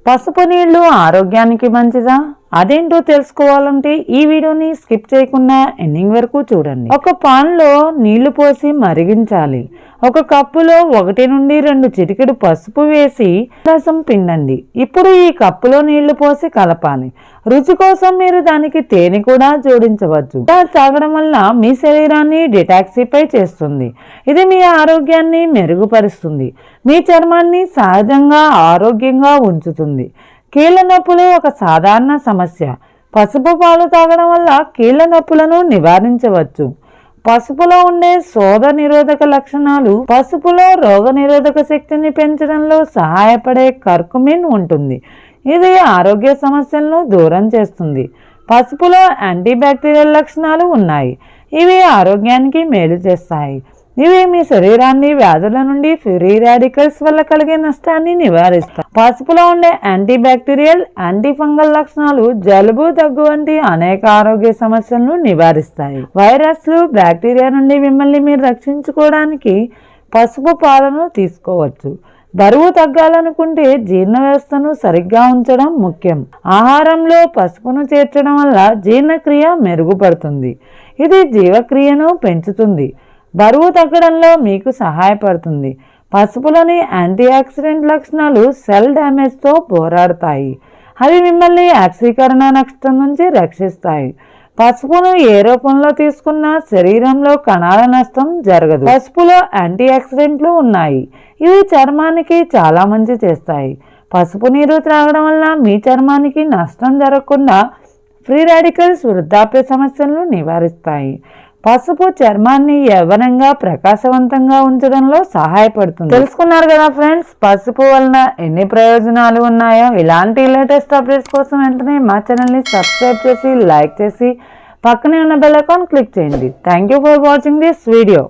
పసుపు నీళ్లు ఆరోగ్యానికి మంచిదా? అదేంటో తెలుసుకోవాలంటే ఈ వీడియోని స్కిప్ చేయకుండా ఎండింగ్ వరకు చూడండి. ఒక పాన్ లో నీళ్లు పోసి మరిగించాలి. ఒక కప్పులో 1 నుండి 2 చిటికెడు పసుపు వేసి రసం పిండండి. ఇప్పుడు ఈ కప్పులో నీళ్లు పోసి కలపాలి. రుచి కోసం మీరు దానికి తేనె కూడా జోడించవచ్చు. తాగడం వల్ల మీ శరీరాన్ని డిటాక్సిఫై చేస్తుంది. ఇది మీ ఆరోగ్యాన్ని మెరుగుపరుస్తుంది, మీ చర్మాన్ని సహజంగా ఆరోగ్యంగా ఉంచుతుంది. కీళ్ళ నొప్పులు ఒక సాధారణ సమస్య. పసుపు పాలు తాగడం వల్ల కీళ్ళ నొప్పులను నివారించవచ్చు. పసుపులో ఉండే శోధ నిరోధక లక్షణాలు. పసుపులో రోగ నిరోధక శక్తిని పెంచడంలో సహాయపడే కర్కుమిన్ ఉంటుంది. ఇది ఆరోగ్య సమస్యలను దూరం చేస్తుంది. పసుపులో యాంటీబ్యాక్టీరియల్ లక్షణాలు ఉన్నాయి. ఇవి ఆరోగ్యానికి మేలు చేస్తాయి. ఇవి మీ శరీరాన్ని వ్యాధుల నుండి ఫ్రీ రాడికల్స్ వల్ల కలిగే నష్టాన్ని నివారిస్తాయి. పసుపులో ఉండే యాంటీబ్యాక్టీరియల్, యాంటీఫంగల్ లక్షణాలు జలుబు, దగ్గు వంటి అనేక ఆరోగ్య సమస్యలను నివారిస్తాయి. వైరస్లు, బ్యాక్టీరియా నుండి మిమ్మల్ని మీరు రక్షించుకోవడానికి పసుపు పాలను తీసుకోవచ్చు. బరువు తగ్గాలనుకుంటే జీర్ణ వ్యవస్థను సరిగ్గా ఉంచడం ముఖ్యం. ఆహారంలో పసుపును చేర్చడం వల్ల జీర్ణక్రియ మెరుగుపడుతుంది. ఇది జీవక్రియను పెంచుతుంది, బరువు తగ్గడంలో మీకు సహాయపడుతుంది. పసుపులోని యాంటీ ఆక్సిడెంట్ లక్షణాలు సెల్ డ్యామేజ్తో పోరాడతాయి. అవి మిమ్మల్ని ఆక్సీకరణ నష్టం నుంచి రక్షిస్తాయి. పసుపును ఏ రూపంలో తీసుకున్నా శరీరంలో కణాల నష్టం జరగదు. పసుపులో యాంటీ ఆక్సిడెంట్లు ఉన్నాయి. ఇవి చర్మానికి చాలా మంచి చేస్తాయి. పసుపు నీరు త్రాగడం వల్ల మీ చర్మానికి నష్టం జరగకుండా ఫ్రీ రాడికల్స్, వృద్ధాప్య సమస్యలను నివారిస్తాయి. పసుపు చర్మాన్ని యవ్వనంగా, ప్రకాశవంతంగా ఉంచడంలో సహాయపడుతుంది. తెలుసుకున్నారు కదా ఫ్రెండ్స్, పసుపు వలన ఎన్ని ప్రయోజనాలు ఉన్నాయో. ఇలాంటి లేటెస్ట్ అప్డేట్స్ కోసం వెంటనే మా ఛానల్ని సబ్స్క్రైబ్ చేసి, లైక్ చేసి, పక్కనే ఉన్న బెల్ ఐకాన్ క్లిక్ చేయండి. Thank you for watching this video.